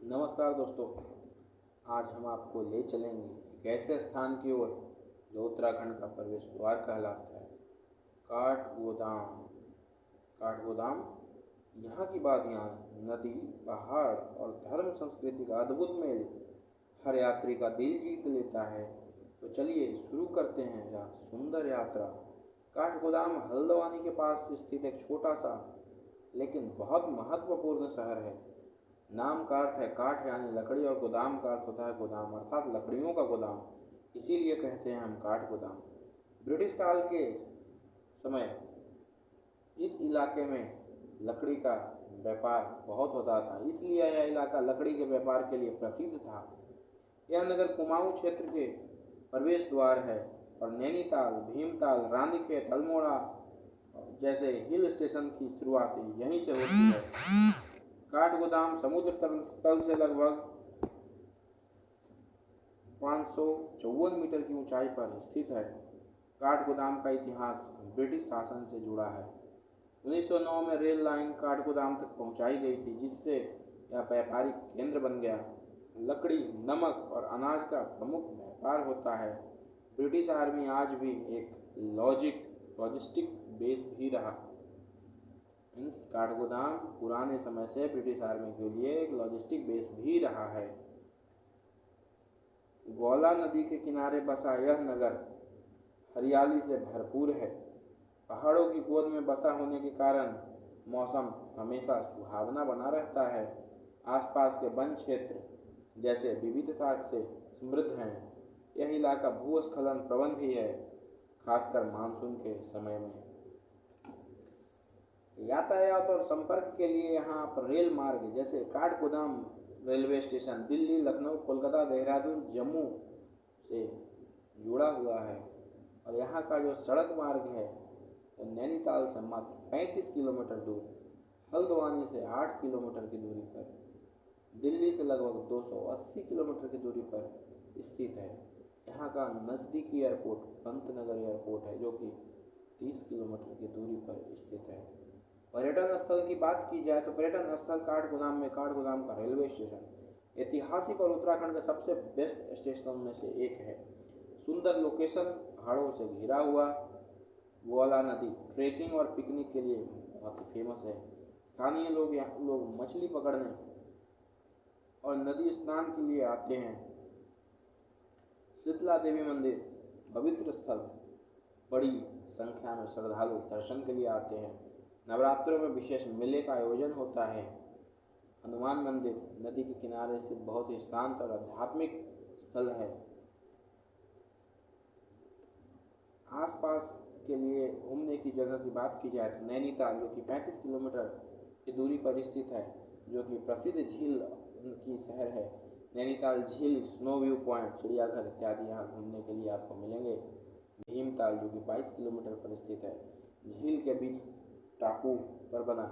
नमस्कार दोस्तों। आज हम आपको ले चलेंगे एक ऐसे स्थान की ओर जो उत्तराखंड का प्रवेश द्वार कहलाता है, काठगोदाम। काठगोदाम यहाँ की वादियाँ, नदी, पहाड़ और धर्म संस्कृति का अद्भुत मेल हर यात्री का दिल जीत लेता है। तो चलिए शुरू करते हैं यह सुंदर यात्रा। काठगोदाम हल्द्वानी के पास स्थित एक छोटा सा लेकिन बहुत महत्वपूर्ण शहर है। नाम का अर्थ है काठ यानी लकड़ी और गोदाम का अर्थ होता है गोदाम अर्थात लकड़ियों का गोदाम, इसीलिए कहते हैं हम काठ गोदाम। ब्रिटिश काल के समय इस इलाके में लकड़ी का व्यापार बहुत होता था, इसलिए यह इलाका लकड़ी के व्यापार के लिए प्रसिद्ध था। यह नगर कुमाऊं क्षेत्र के प्रवेश द्वार है और नैनीताल, भीमताल, रानीखेत, अल्मोड़ा जैसे हिल स्टेशन की शुरुआत यहीं से होती है। काठगोदाम समुद्र तल से लगभग 554 मीटर की ऊंचाई पर स्थित है। काठगोदाम का इतिहास ब्रिटिश शासन से जुड़ा है। 1909 में रेल लाइन काठगोदाम तक पहुंचाई गई थी, जिससे यह व्यापारिक केंद्र बन गया। लकड़ी, नमक और अनाज का प्रमुख व्यापार होता है। ब्रिटिश आर्मी आज भी एक लॉजिस्टिक बेस भी रहा। काठगोदाम पुराने समय से ब्रिटिश आर्मी के लिए एक लॉजिस्टिक बेस भी रहा है। गौला नदी के किनारे बसा यह नगर हरियाली से भरपूर है। पहाड़ों की गोद में बसा होने के कारण मौसम हमेशा सुहावना बना रहता है। आसपास के वन क्षेत्र जैसे विविधता से समृद्ध हैं। यह इलाका भूस्खलन प्रवण भी है, खासकर मानसून के समय में। यातायात और संपर्क के लिए यहाँ पर रेल मार्ग जैसे काठगोदाम रेलवे स्टेशन दिल्ली, लखनऊ, कोलकाता, देहरादून, जम्मू से जुड़ा हुआ है। और यहाँ का जो सड़क मार्ग है वो नैनीताल से मात्र 35 किलोमीटर दूर, हल्द्वानी से 8 किलोमीटर की दूरी पर, दिल्ली से लगभग 280 किलोमीटर की दूरी पर स्थित है। यहाँ का नज़दीकी एयरपोर्ट पंतनगर एयरपोर्ट है, जो कि 30 किलोमीटर की दूरी पर स्थित है। पर्यटन स्थल की बात की जाए तो पर्यटन स्थल काठगोदाम में काठगोदाम का रेलवे स्टेशन ऐतिहासिक और उत्तराखंड के सबसे बेस्ट स्टेशनों में से एक है। सुंदर लोकेशन, पहाड़ों से घिरा हुआ, गोला नदी ट्रेकिंग और पिकनिक के लिए बहुत ही फेमस है। स्थानीय लोग मछली पकड़ने और नदी स्नान के लिए आते हैं। शीतला देवी मंदिर पवित्र स्थल, बड़ी संख्या में श्रद्धालु दर्शन के लिए आते हैं। नवरात्रों में विशेष मेले का आयोजन होता है। हनुमान मंदिर नदी के किनारे स्थित बहुत ही शांत और आध्यात्मिक स्थल है। आसपास के लिए घूमने की जगह की बात की जाए तो नैनीताल, जो कि 35 किलोमीटर की दूरी पर स्थित है, जो कि प्रसिद्ध झील की शहर है। नैनीताल झील, स्नो व्यू पॉइंट, चिड़ियाघर इत्यादि यहाँ घूमने के लिए आपको मिलेंगे। भीमताल, जो कि 22 किलोमीटर पर स्थित है, झील के बीच टापू पर बना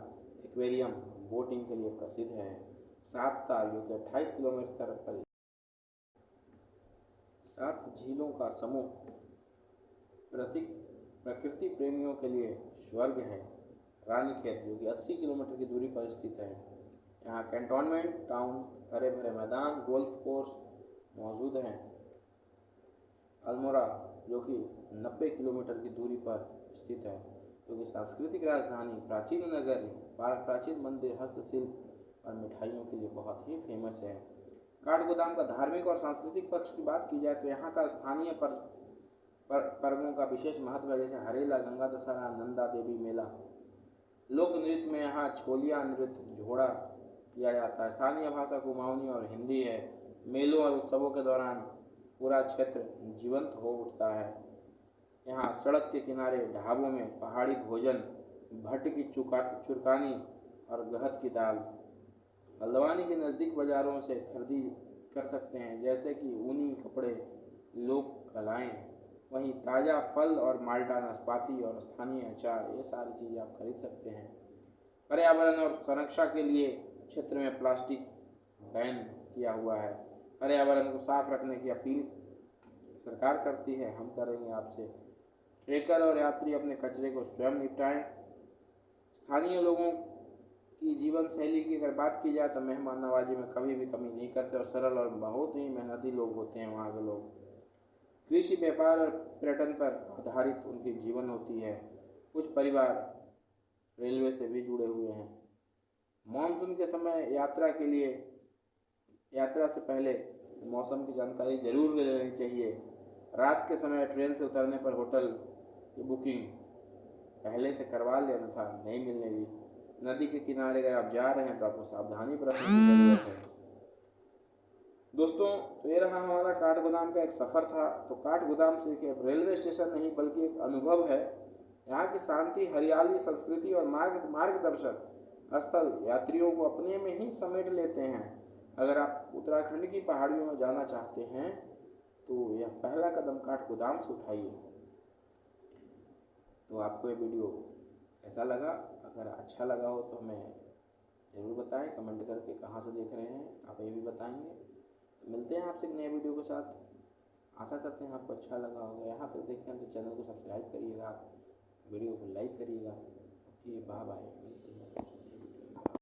एक्वेरियम बोटिंग के लिए प्रसिद्ध है। सात ताल, जो कि 28 किलोमीटर पर, 7 झीलों का समूह प्रकृति प्रेमियों के लिए स्वर्ग है। रानीखेत, जो कि 80 किलोमीटर की दूरी पर स्थित है, यहाँ कैंटोनमेंट टाउन, हरे भरे मैदान, गोल्फ कोर्स मौजूद हैं। अल्मोड़ा, जो कि 90 किलोमीटर की दूरी पर स्थित है, जो कि सांस्कृतिक राजधानी, प्राचीन नगर, प्राचीन मंदिर, हस्तशिल्प और मिठाइयों के लिए बहुत ही फेमस है। काठगोदाम का धार्मिक और सांस्कृतिक पक्ष की बात की जाए तो यहाँ का स्थानीय पर्वों का विशेष महत्व है, जैसे हरेला, गंगा दशहरा, नंदा देवी मेला। लोक नृत्य में यहाँ छोलिया नृत्य, झोड़ा किया जाता है। स्थानीय भाषा कुमाऊनी और हिंदी है। मेलों और उत्सवों के दौरान पूरा क्षेत्र जीवंत हो उठता है। यहाँ सड़क के किनारे ढाबों में पहाड़ी भोजन, भट्ट की चुरकानी और गहत की दाल हल्द्वानी के नज़दीक बाज़ारों से खरीदी कर सकते हैं, जैसे कि ऊनी कपड़े, लोक कलाएँ। वहीं ताज़ा फल और माल्टा, नाशपाती और स्थानीय अचार, ये सारी चीज़ें आप खरीद सकते हैं। पर्यावरण और संरक्षा के लिए क्षेत्र में प्लास्टिक बैन किया हुआ है। पर्यावरण को साफ रखने की अपील सरकार करती है, हम करेंगे आपसे। ट्रेकर और यात्री अपने कचरे को स्वयं निपटाएं। स्थानीय लोगों की जीवन शैली की अगर बात की जाए तो मेहमान नवाजी में कभी भी कमी नहीं करते और सरल और बहुत ही मेहनती लोग होते हैं वहाँ के लोग। कृषि, व्यापार और पर्यटन पर आधारित उनकी जीवन होती है। कुछ परिवार रेलवे से भी जुड़े हुए हैं। मानसून के समय यात्रा से पहले मौसम की जानकारी जरूर ले लेनी चाहिए। रात के समय ट्रेन से उतरने पर होटल की बुकिंग पहले से करवा लेना था, नहीं मिलेगी। नदी के किनारे अगर आप जा रहे हैं तो आपको सावधानी बरतने की जरूरत है। दोस्तों, तो ये रहा हमारा काठगोदाम का एक सफ़र था। तो काठगोदाम से देखिए रेलवे स्टेशन नहीं बल्कि एक अनुभव है। यहाँ की शांति, हरियाली, संस्कृति और मार्गदर्शक स्थल यात्रियों को अपने में ही समेट लेते हैं। अगर आप उत्तराखंड की पहाड़ियों में जाना चाहते हैं तो यह पहला कदम काठगोदाम से उठाइए। तो आपको ये वीडियो कैसा लगा? अगर अच्छा लगा हो तो हमें ज़रूर बताएं कमेंट करके, कहाँ से देख रहे हैं आप ये भी बताएंगे। तो मिलते हैं आपसे एक नए वीडियो के साथ। आशा करते हैं आपको अच्छा लगा होगा। यहाँ तक देखें तो चैनल को सब्सक्राइब करिएगा, वीडियो को लाइक करिएगा। Okay, bye bye.